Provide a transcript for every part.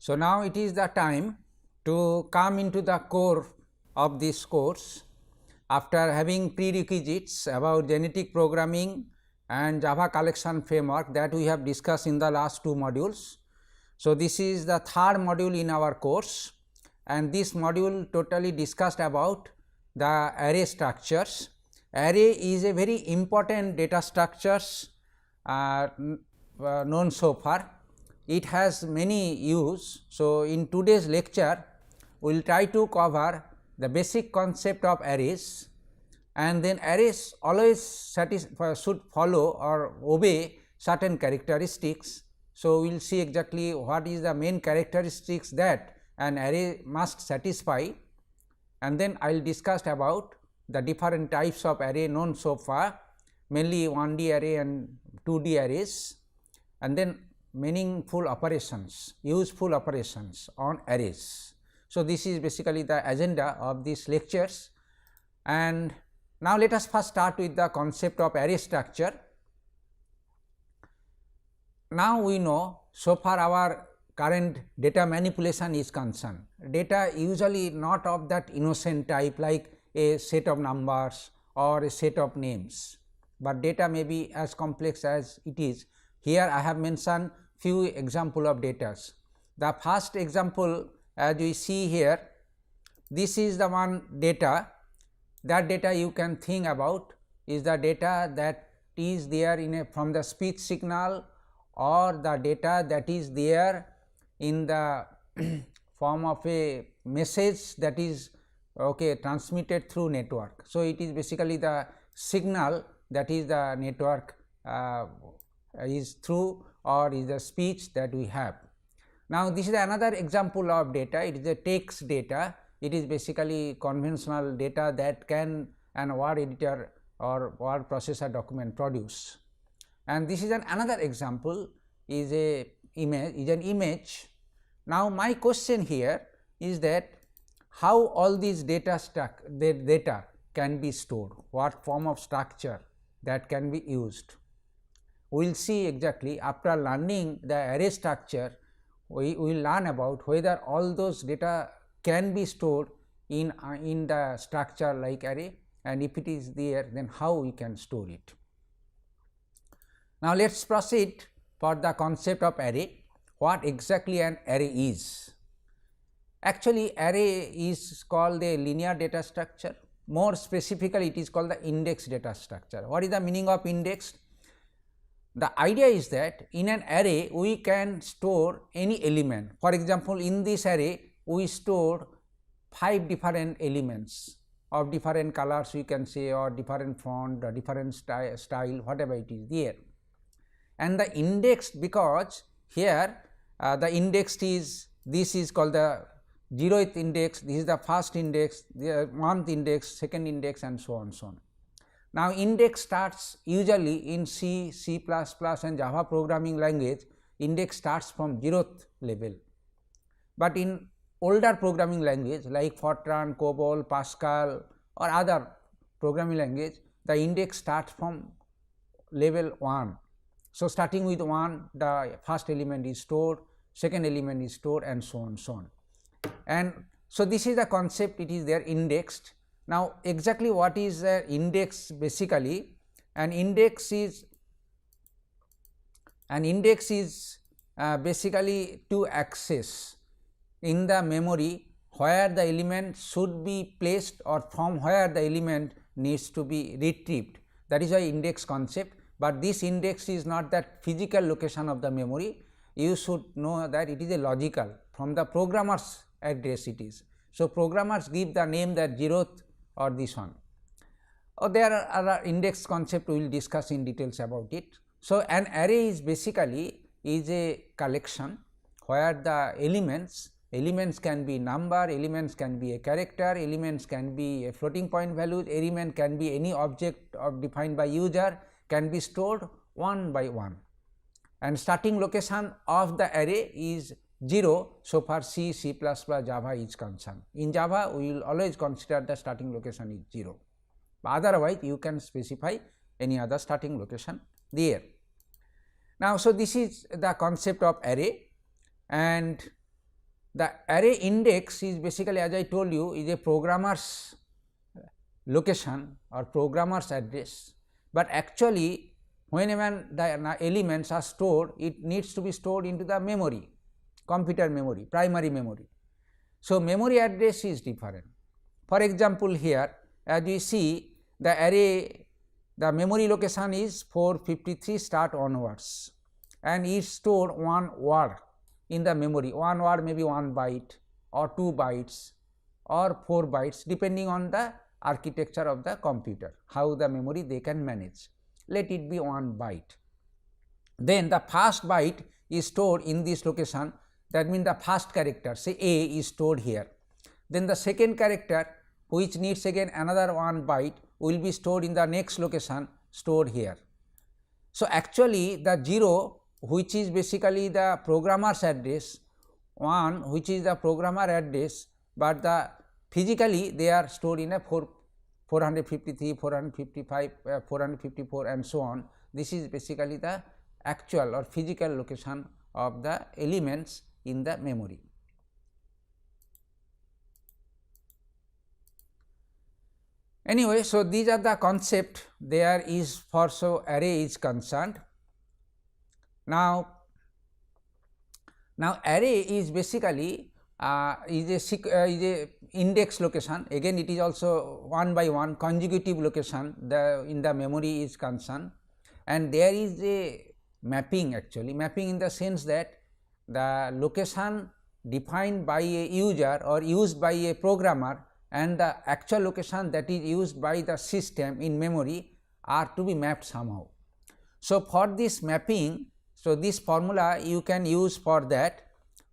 So, now it is the time to come into the core of this course. After having prerequisites about genetic programming and Java collection framework that we have discussed in the last two modules. So, this is the third module in our course, and this module totally discussed about the array structures. Array is a very important data structures known so far. It has many use. So, in today's lecture we will try to cover the basic concept of arrays, and then arrays always should follow or obey certain characteristics. So, we will see exactly what is the main characteristics that an array must satisfy, and then I will discuss about the different types of array known so far, mainly 1D array and 2D arrays, and then meaningful operations, useful operations on arrays. So, this is basically the agenda of these lectures, and now let us first start with the concept of array structure. Now, we know so far our current data manipulation is concerned. Data usually not of that innocent type like a set of numbers or a set of names, but data may be as complex as it is. Here I have mentioned few example of data. The first example, as we see here, this is the one data. That data you can think about is the data that is there in a from the speech signal, or the data that is there in the form of a message that is transmitted through network. So, it is basically the signal that is the network is through, or is the speech that we have. Now, this is another example of data. It is a text data. It is basically conventional data that can an word editor or word processor document produce. And this is another example is an image. Now, my question here is that how all these data can be stored, what form of structure that can be used. We will see exactly after learning the array structure, we will learn about whether all those data can be stored in the structure like array, and if it is there, then how we can store it. Now, let us proceed for the concept of array. What exactly an array is? Actually, array is called a linear data structure. More specifically, it is called the index data structure. What is the meaning of index? The idea is that in an array we can store any element. For example, in this array we store 5 different elements of different colors, we can say, or different font or different style, whatever it is there. And the index, because here the index is, this is called the 0th index, this is the first index, the 1th index, second index, and so on, so on. Now, index starts usually in C, C++ and Java programming language, index starts from 0th level, but in older programming language like Fortran, COBOL, Pascal or other programming language, the index starts from level 1. So, starting with 1, the first element is stored, second element is stored, and so on, so on. And so, this is the concept, it is there indexed. Now, exactly what is the index? Basically, an index is basically to access in the memory where the element should be placed or from where the element needs to be retrieved. That is why index concept, but this index is not that physical location of the memory. You should know that it is a logical, from the programmer's address it is. So, programmers give the name that 0th or this one. There are other index concept, we will discuss in details about it. So, an array is basically is a collection where the elements can be number, elements can be a character, elements can be a floating point value, element can be any object defined by user, can be stored one by one, and starting location of the array is 0 so far C, C++, Java is concerned. In Java we will always consider the starting location is 0, but otherwise you can specify any other starting location there. Now, so this is the concept of array, and The array index is basically, as I told you, is a programmer's location or programmer's address, but actually whenever the elements are stored, it needs to be stored into the memory, computer memory, primary memory. So, memory address is different. For example, here as we see the array, the memory location is 453 start onwards, and is stored one word in the memory. One word may be 1 byte or 2 bytes or 4 bytes depending on the architecture of the computer, how the memory they can manage. Let it be 1 byte. Then the first byte is stored in this location, that means the first character, say A, is stored here. Then the second character, which needs again another 1 byte, will be stored in the next location, stored here. So, actually the 0, which is basically the programmer's address, 1 which is the programmer address, but the physically they are stored in a 453, 455, 454 and so on. This is basically the actual or physical location of the elements in the memory. Anyway, so these are the concept there is for so array is concerned. Now array is basically is a index location, again it is also one by one consecutive location in the memory is concerned, and there is a mapping, actually mapping in the sense that the location defined by a user or used by a programmer and the actual location that is used by the system in memory are to be mapped somehow. So, for this mapping, so this formula you can use for that.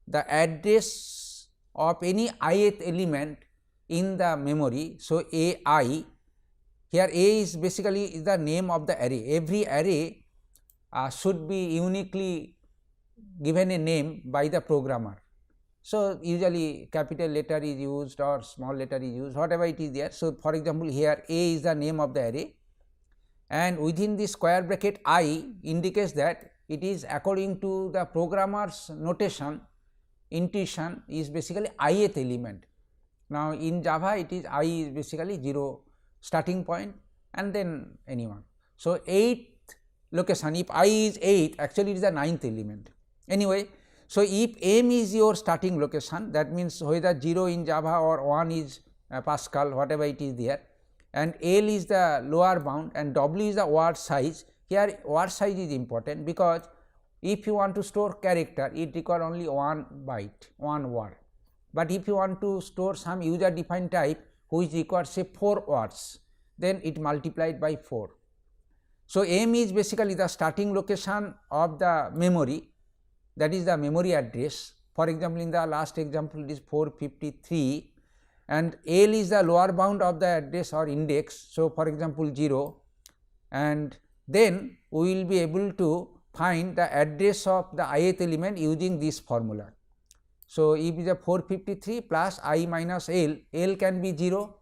The address of any ith element in the memory. So, AI, here A is basically is the name of the array. Every array should be uniquely given a name by the programmer. So, usually capital letter is used or small letter is used, whatever it is there. So, for example, here A is the name of the array, and within the square bracket I indicates that it is according to the programmer's notation, intuition is basically ith element. Now, in Java it is I is basically 0 starting point and then anyone. So, 8th location, if I is 8, actually it is the 9th element. Anyway, so if M is your starting location, that means whether 0 in Java or 1 is Pascal, whatever it is there, and L is the lower bound and W is the word size. Here word size is important, because if you want to store character, it requires only 1 byte, 1 word, but if you want to store some user defined type which requires say 4 words, then it multiplied by 4. So, M is basically the starting location of the memory, that is the memory address. For example, in the last example it is 453, and L is the lower bound of the address or index. So, for example, 0, and then we will be able to find the address of the ith element using this formula. So, if it is a 453 plus I minus L, L can be 0,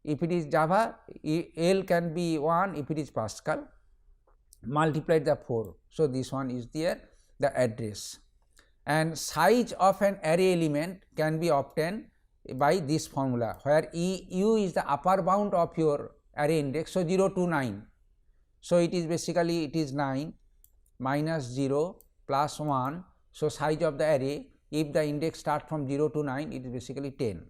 if it is Java L can be 1, if it is Pascal, multiplied the 4. So, this one is there, the address, and size of an array element can be obtained by this formula, where U is the upper bound of your array index. So, 0 to 9. So, it is basically it is 9 minus 0 plus 1. So, size of the array, if the index start from 0 to 9, it is basically 10.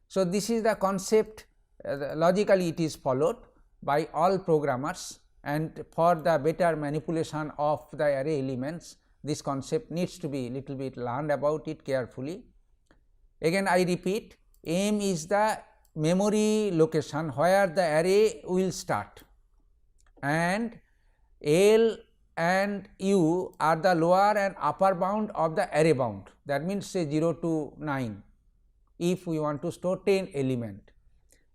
So, this is the concept, logically it is followed by all programmers, and for the better manipulation of the array elements, this concept needs to be little bit learned about it carefully. Again I repeat, M is the memory location where the array will start, and L and U are the lower and upper bound of the array bound, that means say 0 to 9 if we want to store 10 element,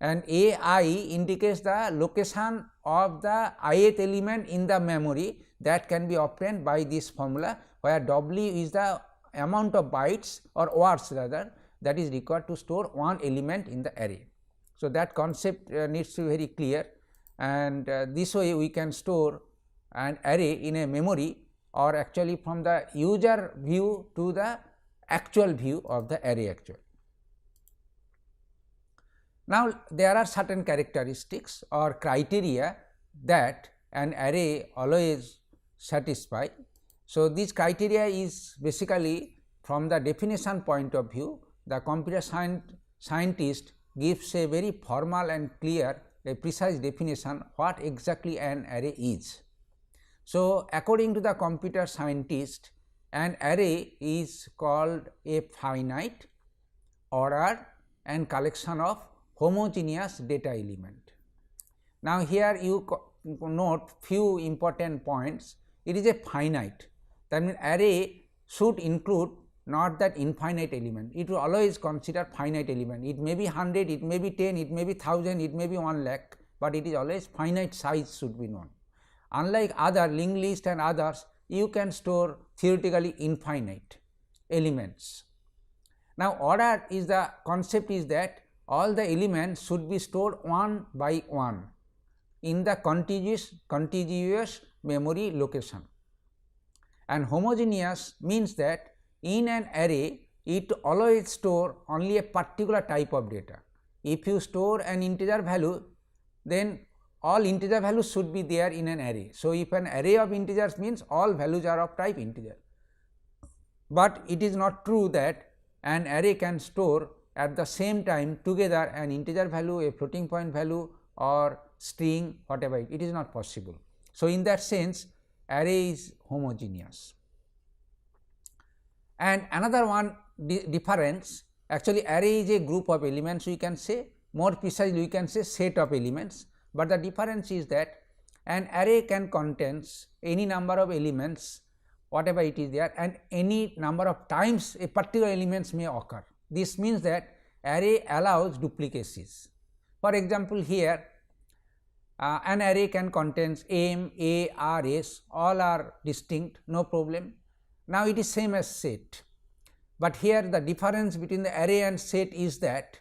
and AI indicates the location of the ith element in the memory that can be obtained by this formula, where W is the amount of bytes or words rather that is required to store one element in the array. So, that concept needs to be very clear, and this way we can store an array in a memory, or actually from the user view to the actual view of the array actually. Now, there are certain characteristics or criteria that an array always satisfy. So, this criteria is basically from the definition point of view, the computer scientist gives a very formal and clear, a precise definition what exactly an array is. So, according to the computer scientist, an array is called a finite, ordered and collection of homogeneous data element. Now, here you note few important points. It is a finite, that means array should include not that infinite element, it will always consider finite element. It may be 100, it may be 10, it may be 1000, it may be 1 lakh, but it is always finite size should be known. Unlike other linked list and others, you can store theoretically infinite elements. Now, order is the concept is that all the elements should be stored one by one in the contiguous memory location, and homogeneous means that in an array it always store only a particular type of data. If you store an integer value, then all integer values should be there in an array. So, if an array of integers means all values are of type integer, but it is not true that an array can store at the same time together an integer value, a floating point value or string, whatever, it is not possible. So, in that sense array is homogeneous. And another one difference, actually array is a group of elements, we can say, more precisely we can say set of elements, but the difference is that an array can contains any number of elements whatever it is there, and any number of times a particular elements may occur. This means that array allows duplicacies. For example, here an array can contains M, A, R, S, all are distinct, no problem. Now, it is same as set, but here the difference between the array and set is that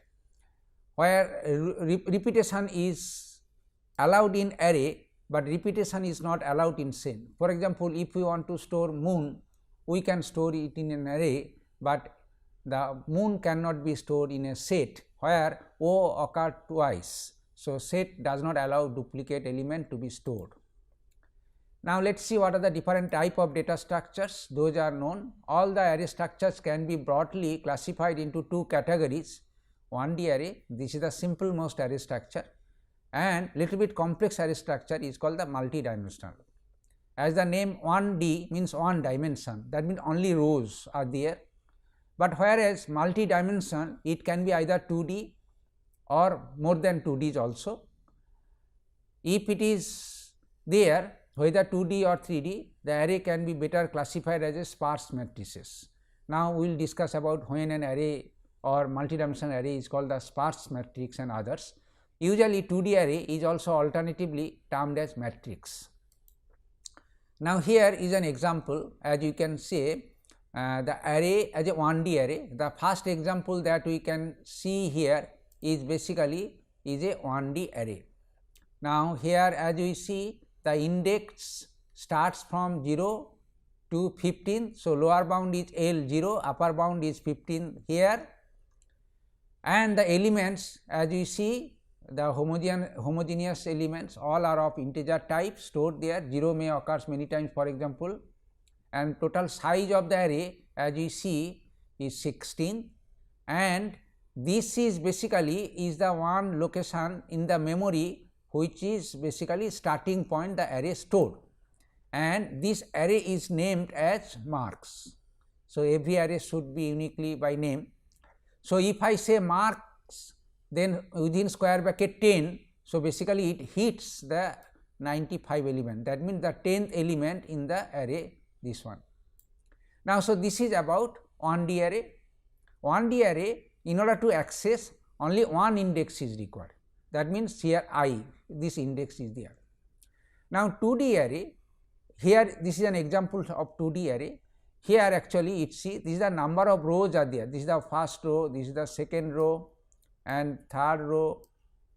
where repetition is allowed in array, but repetition is not allowed in set. For example, if we want to store moon, we can store it in an array, but the moon cannot be stored in a set where O occur twice. So, set does not allow duplicate element to be stored. Now, let us see what are the different type of data structures. Those are known. All the array structures can be broadly classified into two categories. 1D array, this is the simple most array structure, and little bit complex array structure is called the multi-dimensional. As the name 1D means one dimension, that means only rows are there, but whereas multi-dimension it can be either 2D or more than 2Ds also. If it is there whether 2D or 3D, the array can be better classified as a sparse matrices. Now, we will discuss about when an array or multi-dimensional array is called the sparse matrix and others. Usually 2D array is also alternatively termed as matrix. Now, here is an example, as you can say the array as a 1D array. The first example that we can see here is basically is a 1D array. Now, here as we see the index starts from 0 to 15. So, lower bound is L 0, upper bound is 15 here, and the elements as we see the homogeneous elements all are of integer type stored there. 0 may occurs many times, for example, and total size of the array as we see is 16, and this is basically is the one location in the memory which is basically starting point the array stored, and this array is named as marks. So, every array should be uniquely by name. So, if I say marks, then within square bracket 10, so basically it hits the 95 element, that means the 10th element in the array, this one. Now, so this is about 1D array. 1D array, in order to access only one index is required, that means here I, this index is there. Now, 2D array, here this is an example of 2D array. Here actually it see this is the number of rows are there, this is the first row, this is the second row and third row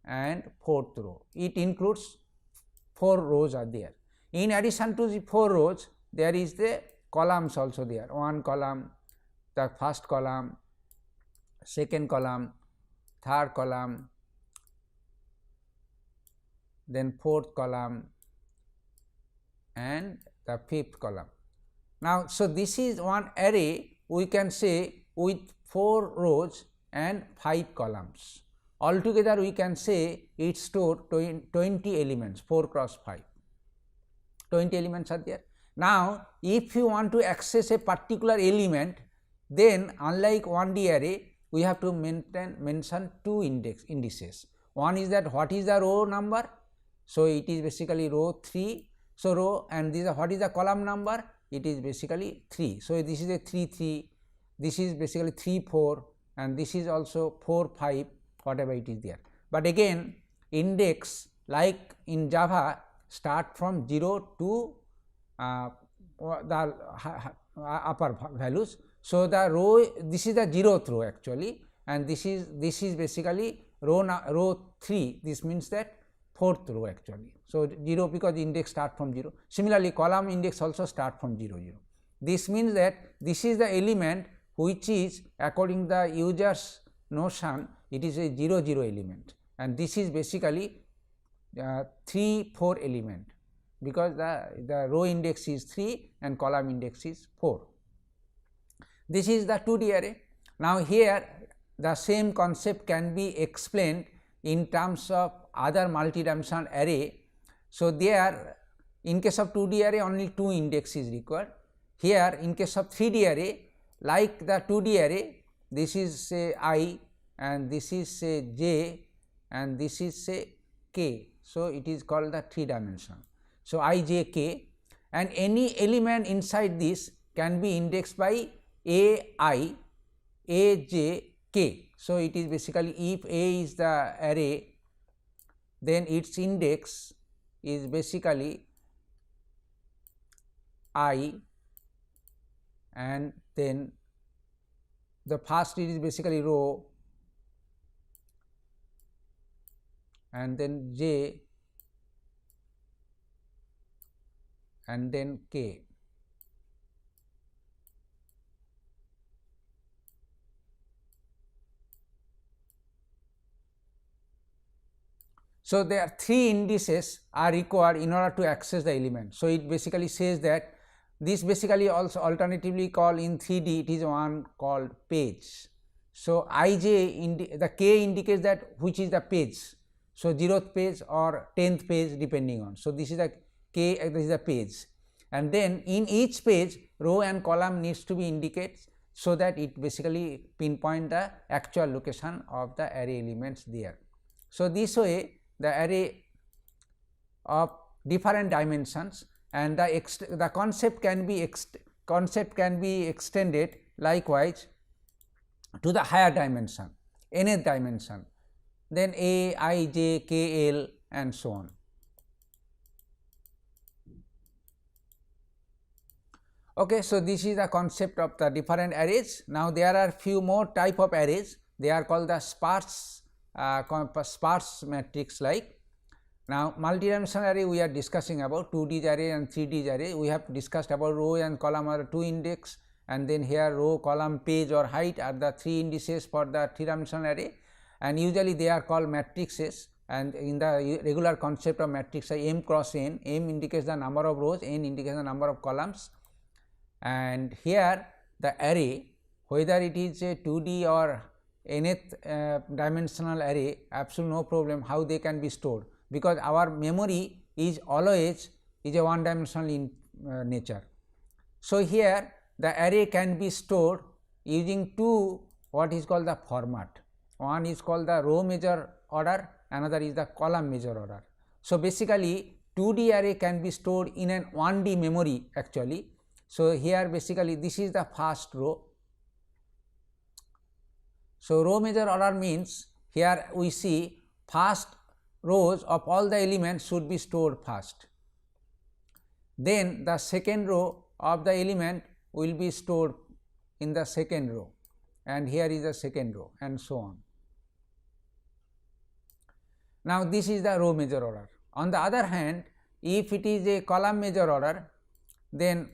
and fourth row. It includes 4 rows are there. In addition to the 4 rows, there is the columns also there, 1 column, the first column, second column, third column, then fourth column and the fifth column. Now, so this is one array we can say with 4 rows and 5 columns. Altogether we can say it stores 20 elements, 4 cross 5, 20 elements are there. Now, if you want to access a particular element, then unlike 1D array, we have to mention 2 indices. One is that what is the row number, so it is basically row 3. So, row, and this is what is the column number, it is basically 3. So, this is a 3 3, this is basically 3 4 and this is also 4 5, whatever it is there. But again index like in Java start from 0 to the upper values. So, the row, this is the 0th row actually, and this is basically row 3, this means that 4th row actually. So, 0 because index start from 0. Similarly, column index also start from 0 0. This means that this is the element which is according to the user's notion, it is a 0 0 element, and this is basically 3 4 element, because the row index is 3 and column index is 4. This is the 2D array. Now, here the same concept can be explained in terms of other multi-dimensional array. So, there in case of 2D array only 2 index is required. Here in case of 3D array, like the 2D array, this is say I and this is say j and this is say k. So, it is called the 3 dimensional. So, I j k, and any element inside this can be indexed by a I, a j k. So, it is basically if A is the array, then its index is basically I, and then the first is basically row and then j and then k. So, there are 3 indices are required in order to access the element. So, it basically says that this basically also alternatively called in 3D, it is one called page. So, ij the k indicates that which is the page. So, 0th page or 10th page depending on. So, this is the k, this is the page, and then in each page row and column needs to be indicated, so that it basically pinpoint the actual location of the array elements there. So, this way the array of different dimensions, and the concept can be extended likewise to the higher dimension, nth dimension, then a, I, j, k, l and so on. Okay, so, this is the concept of the different arrays. Now, there are few more type of arrays, they are called the sparse matrix like. Now, multi-dimensional array we are discussing about 2D array and 3D array. We have discussed about row and column are 2 index, and then here row, column, page or height are the 3 indices for the 3-dimensional array, and usually they are called matrices. And in the regular concept of matrix m cross n, m indicates the number of rows, n indicates the number of columns, and here the array, whether it is a 2D or nth dimensional array, absolutely no problem how they can be stored, because our memory is always a one dimensional in nature. So, here the array can be stored using 2 what is called the format. One is called the row measure order, another is the column measure order. So, basically 2D array can be stored in an 1D memory actually. So, here basically this is the first row. So, row measure order means here we see first rows of all the elements should be stored first, then the second row of the element will be stored in the second row, and here is the second row and so on. Now, this is the row measure order. On the other hand, if it is a column measure order, then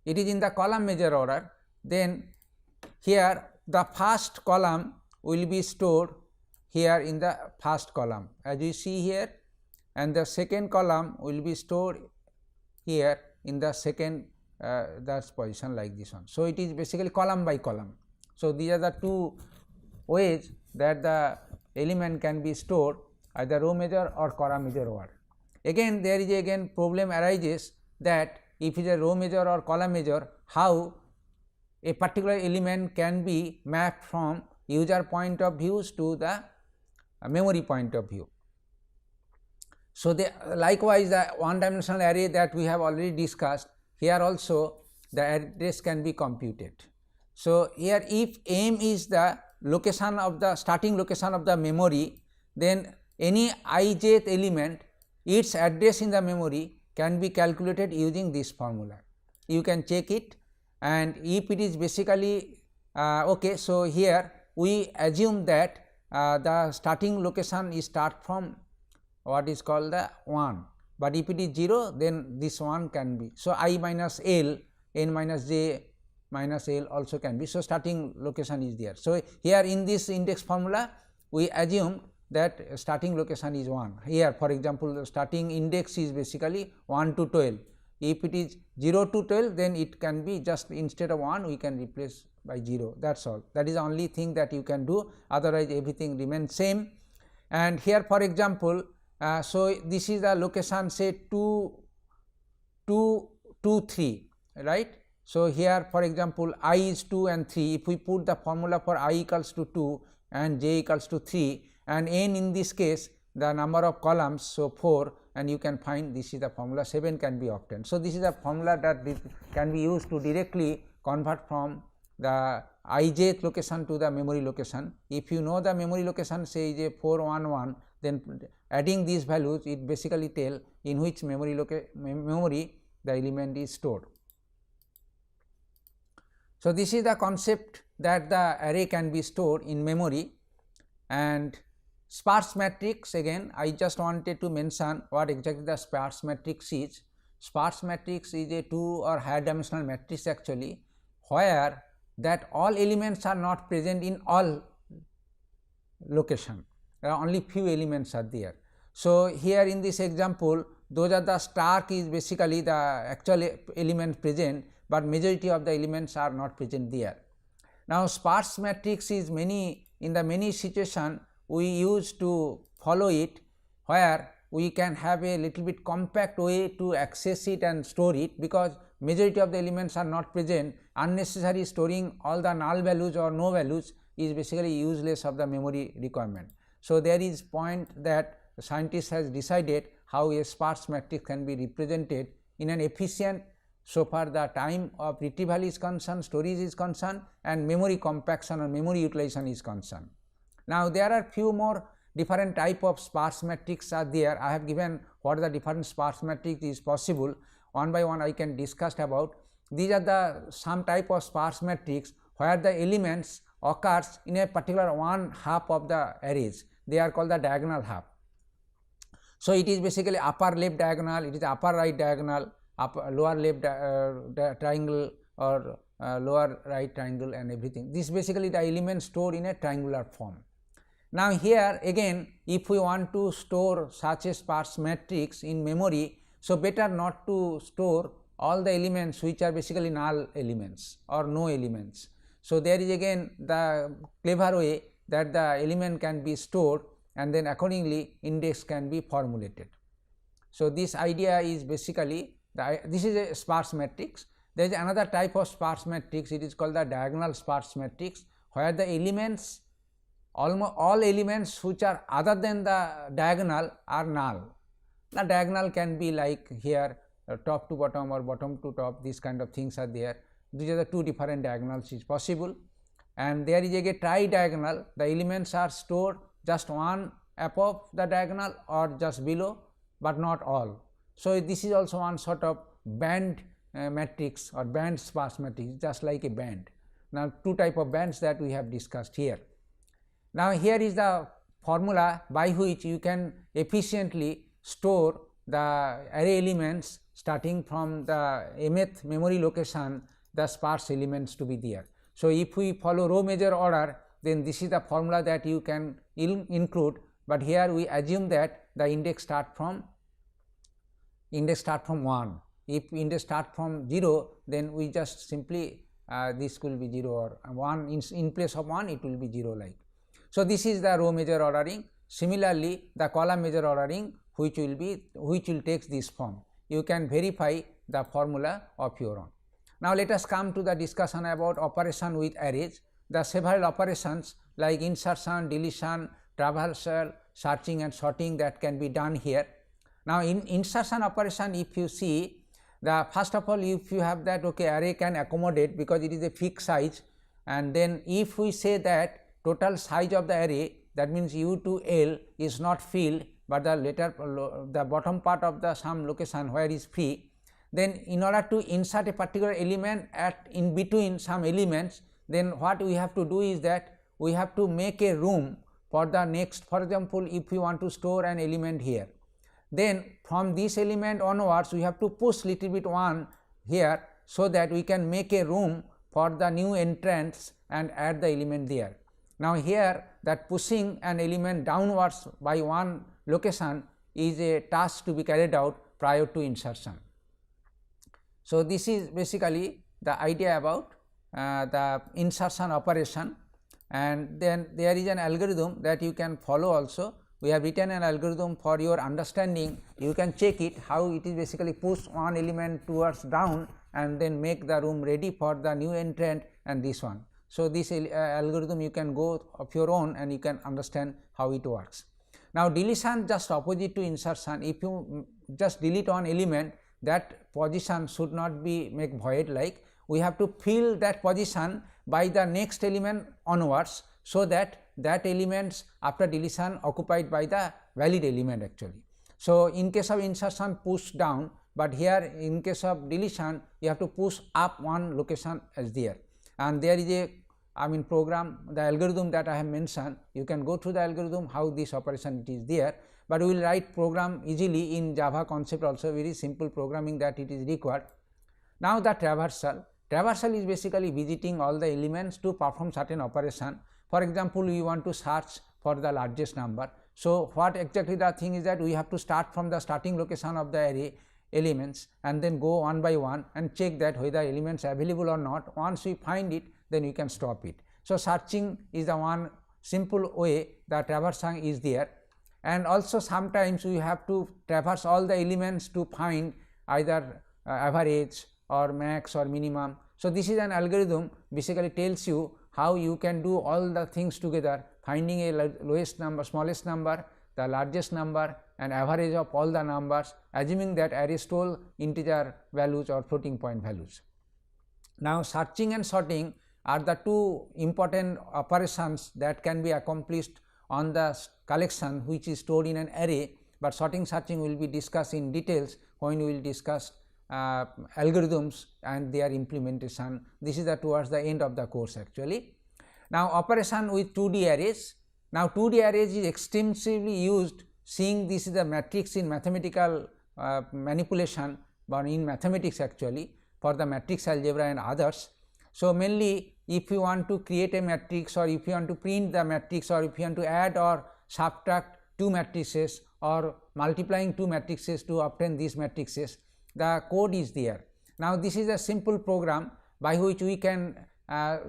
it is in the column measure order, then here the first column will be stored here in the first column as you see here, and the second column will be stored here in the second that's position like this one. So, it is basically column by column. So, these are the two ways that the element can be stored, either row measure or column measure order. Again there is again problem arises that if it is a row measure or column measure, how a particular element can be mapped from user point of views to the memory point of view. So, likewise the one dimensional array that we have already discussed, here also the address can be computed. So, here if M is the location of the starting location of the memory, then any ijth element, its address in the memory can be calculated using this formula. You can check it, and if it is basically okay. So, here we assume that the starting location is start from what is called the 1, but if it is 0 then this 1 can be. So, I minus L, n minus j minus L also can be. So, starting location is there. So, here in this index formula we assume that starting location is 1. Here for example, the starting index is basically 1 to 12. If it is 0 to 12, then it can be just instead of 1 we can replace by 0, that is all. That is the only thing that you can do, otherwise everything remains same. And here for example, so this is the location say 2, 3, right. So, here for example, I is 2 and 3, if we put the formula for I equals to 2 and j equals to 3 and n in this case the number of columns, so 4, and you can find this is the formula, 7 can be obtained. So, this is a formula that can be used to directly convert from the ijth location to the memory location. If you know the memory location say is a 411, then adding these values it basically tell in which memory the element is stored. So, this is the concept that the array can be stored in memory. And sparse matrix, again I just wanted to mention what exactly the sparse matrix is. Sparse matrix is a 2 or higher dimensional matrix actually, where that all elements are not present in all location, there are only few elements are there. So, here in this example those are the star is basically the actual element present, but majority of the elements are not present there. Now, sparse matrix is in the many situation we used to follow it, where we can have a little bit compact way to access it and store it, because majority of the elements are not present. Unnecessary storing all the null values or no values is basically useless of the memory requirement. So, there is point that the scientist has decided how a sparse matrix can be represented in an efficient, so far the time of retrieval is concerned, storage is concerned, and memory compaction or memory utilization is concerned. Now, there are few more different type of sparse matrix are there. I have given what the different sparse matrix is possible. One by one I can discuss about. These are the some type of sparse matrix where the elements occurs in a particular one half of the arrays. They are called the diagonal half. So, it is basically upper left diagonal, it is upper right diagonal, lower left triangle or lower right triangle and everything. This basically the elements stored in a triangular form. Now, here again if we want to store such a sparse matrix in memory, so better not to store all the elements which are basically null elements or no elements. So, there is again the clever way that the element can be stored and then accordingly index can be formulated. So, this idea is basically this is a sparse matrix. There is another type of sparse matrix, it is called the diagonal sparse matrix, where the elements almost all elements which are other than the diagonal are null. The diagonal can be like here top to bottom or bottom to top, these kind of things are there. These are the two different diagonals is possible, and there is a tri-diagonal, the elements are stored just one above the diagonal or just below, but not all. So, this is also one sort of band matrix or band sparse matrix, just like a band. Now, two type of bands that we have discussed here. Now, here is the formula by which you can efficiently store the array elements starting from the mth memory location the sparse elements to be there. So, if we follow row major order, then this is the formula that you can include, but here we assume that the index start from 1. If index start from 0, then we just simply this will be 0 or 1 in place of 1 it will be 0 like. So, this is the row major ordering. Similarly, the column major ordering which will take this form. You can verify the formula of your own. Now, let us come to the discussion about operation with arrays. The several operations like insertion, deletion, traversal, searching and sorting that can be done here. Now, in insertion operation, if you see, the first of all, if you have that array can accommodate because it is a fixed size, and then if we say that total size of the array, that means u to l is not filled, but the bottom part of the some location where is free, then in order to insert a particular element at in between some elements, then what we have to do is that we have to make a room for the next. For example, if we want to store an element here, then from this element onwards we have to push little bit one here, so that we can make a room for the new entrants and add the element there. Now, here that pushing an element downwards by one location is a task to be carried out prior to insertion. So, this is basically the idea about the insertion operation, and then there is an algorithm that you can follow also. We have written an algorithm for your understanding. You can check it how it is basically push one element towards down and then make the room ready for the new entrant and this one. So, this algorithm you can go of your own and you can understand how it works. Now, deletion just opposite to insertion. If you just delete one element, that position should not be make void, like we have to fill that position by the next element onwards, so that elements after deletion occupied by the valid element actually. So, in case of insertion push down, but here in case of deletion you have to push up one location as there, and there is a program, the algorithm that I have mentioned. You can go through the algorithm how this operation it is there, but we will write program easily in Java concept also, very simple programming that it is required. Now, the traversal is basically visiting all the elements to perform certain operation. For example, we want to search for the largest number. So, what exactly the thing is that we have to start from the starting location of the array elements and then go one by one and check that whether elements are available or not. Once we find it, then we can stop it. So, searching is the one simple way the traversing is there, and also sometimes we have to traverse all the elements to find either average or max or minimum. So, this is an algorithm basically tells you how you can do all the things together, finding a lowest number, smallest number, the largest number and average of all the numbers, assuming that array store integer values or floating point values. Now, searching and sorting are the two important operations that can be accomplished on the collection which is stored in an array, but sorting searching will be discussed in details when we will discuss algorithms and their implementation. This is towards the end of the course actually. Now, operation with 2D arrays. Now, 2D arrays is extensively used, seeing this is the matrix in mathematical manipulation, but in mathematics actually for the matrix algebra and others. So, mainly if you want to create a matrix, or if you want to print the matrix, or if you want to add or subtract two matrices or multiplying two matrices to obtain these matrices, the code is there. Now, this is a simple program by which we can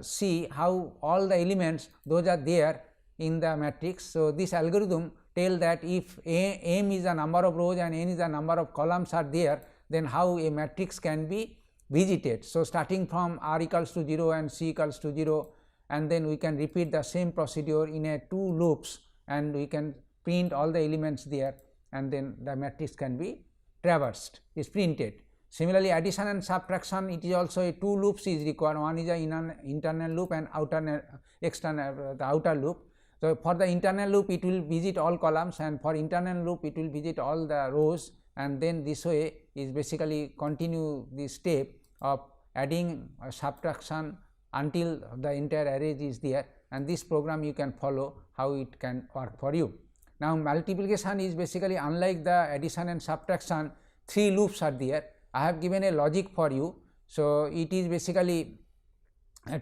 see how all the elements those are there in the matrix. So, this algorithm tell that if m is the number of rows and n is the number of columns are there, then how a matrix can be visited. So, starting from r equals to 0 and c equals to 0, and then we can repeat the same procedure in a 2 loops, and we can print all the elements there, and then the matrix can be traversed, is printed. Similarly, addition and subtraction, it is also a 2 loops is required. One is an internal loop and the outer loop. So, for the internal loop it will visit all columns, and for internal loop it will visit all the rows, and then this way is basically continue the step of adding or subtraction until the entire array is there, and this program you can follow how it can work for you. Now, multiplication is basically unlike the addition and subtraction, 3 loops are there, I have given a logic for you. So, it is basically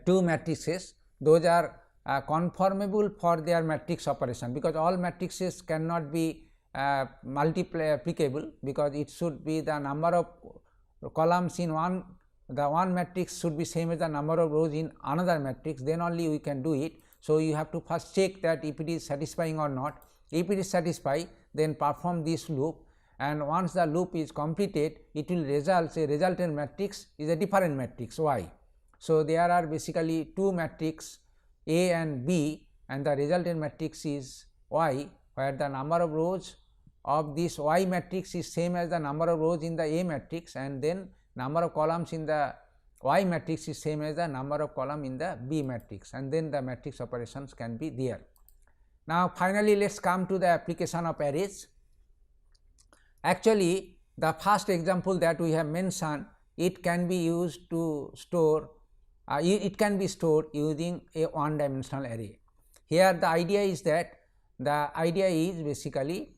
two matrices, those are conformable for their matrix operation, because all matrices cannot be multiplicable, because it should be the number of columns in one, the one matrix should be same as the number of rows in another matrix, then only we can do it. So, you have to first check that if it is satisfying or not. If it is satisfied, then perform this loop, and once the loop is completed, it will result, a resultant matrix is a different matrix Y. So, there are basically two matrix A and B, and the resultant matrix is Y, where the number of rows of this Y matrix is same as the number of rows in the A matrix, and then number of columns in the Y matrix is same as the number of column in the B matrix, and then the matrix operations can be there. Now, finally, let us come to the application of arrays. Actually, the first example that we have mentioned, it can be used to store, it can be stored using a one dimensional array. Here the idea is that, the idea is basically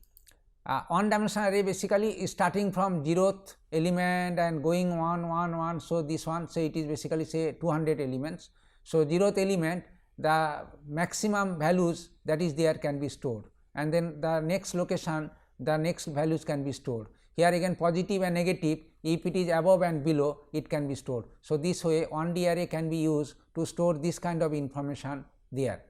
one dimensional array basically is starting from 0th element and going 1 1 1. So, this one, say it is basically say 200 elements. So, 0th element, the maximum values that is there can be stored, and then the next location, the next values can be stored. Here again positive and negative, if it is above and below, it can be stored. So, this way 1D array can be used to store this kind of information there.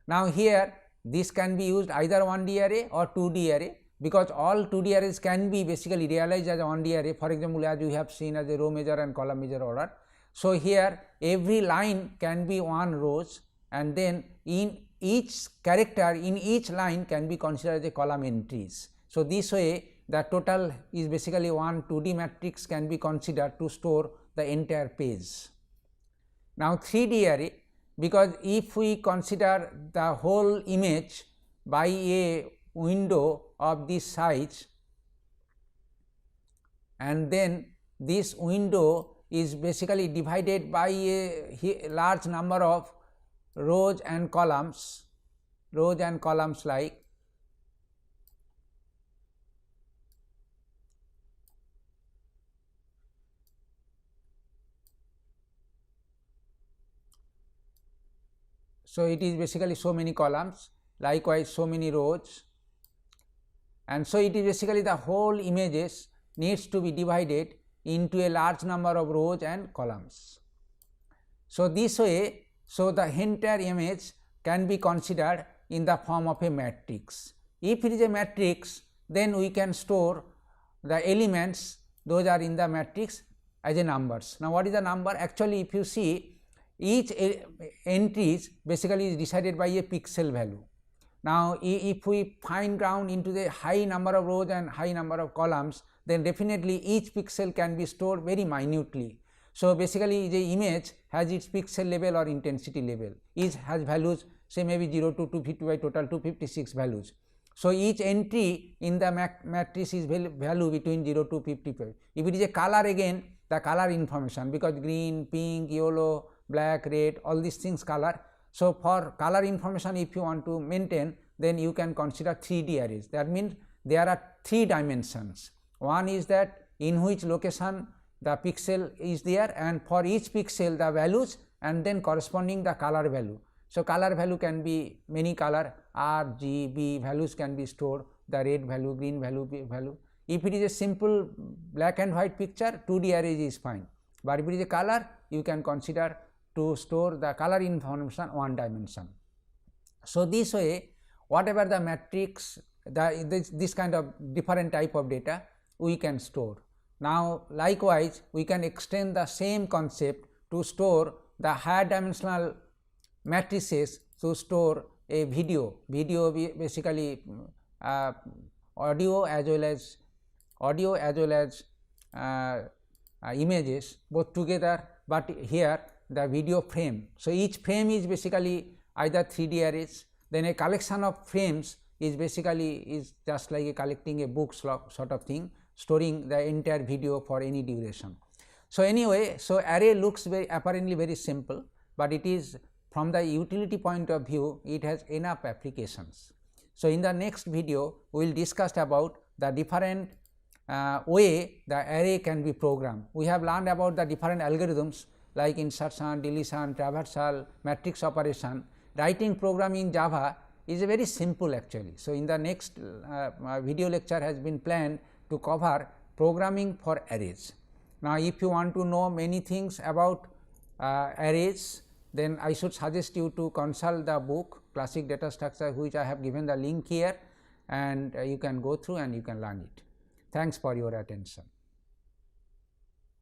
Now, here this can be used either 1D array or 2D array, because all 2D arrays can be basically realized as a 1D array, for example, as you have seen as a row measure and column measure order. So, here every line can be 1 rows, and then in each character in each line can be considered as a column entries. So, this way the total is basically one 2D matrix can be considered to store the entire page. Now, 3D array, because if we consider the whole image by a window of this size, and then this window is basically divided by a large number of rows and columns like so it is basically so many columns, likewise so many rows, and so it is basically the whole images needs to be divided into a large number of rows and columns. So, this way, so the entire image can be considered in the form of a matrix. If it is a matrix, then we can store the elements, those are in the matrix as a numbers. Now, what is the number? Actually, if you see, each entries basically is decided by a pixel value. Now, if we fine ground into the high number of rows and high number of columns, then definitely each pixel can be stored very minutely. So, basically the image has its pixel level or intensity level, each has values say maybe 0 to 250 by total 256 values. So, each entry in the matrix is value between 0 to 55. If it is a color, again the color information, because green, pink, yellow, black, red, all these things color. So, for color information if you want to maintain, then you can consider 3D arrays. That means there are 3 dimensions. One is that in which location the pixel is there, and for each pixel the values and then corresponding the color value. So, color value can be many color R, G, B values can be stored, the red value, green value, value. If it is a simple black and white picture, 2D array is fine, but if it is a color, you can consider to store the color information one dimension. So, this way whatever the matrix, this kind of different type of data we can store. Now, likewise we can extend the same concept to store the higher dimensional matrices, to store a video basically audio as well as images both together, but here the video frame. So, each frame is basically either 3D arrays, then a collection of frames is basically just like collecting a book sort of thing, storing the entire video for any duration. So, anyway, so array looks apparently very simple, but it is from the utility point of view, it has enough applications. So, in the next video we will discuss about the different way the array can be programmed. We have learned about the different algorithms like insertion, deletion, traversal, matrix operation. Writing program in Java is very simple actually. So, in the next video lecture has been planned to cover programming for arrays. Now, if you want to know many things about arrays, then I should suggest you to consult the book Classic Data Structure, which I have given the link here, and you can go through and you can learn it. Thanks for your attention.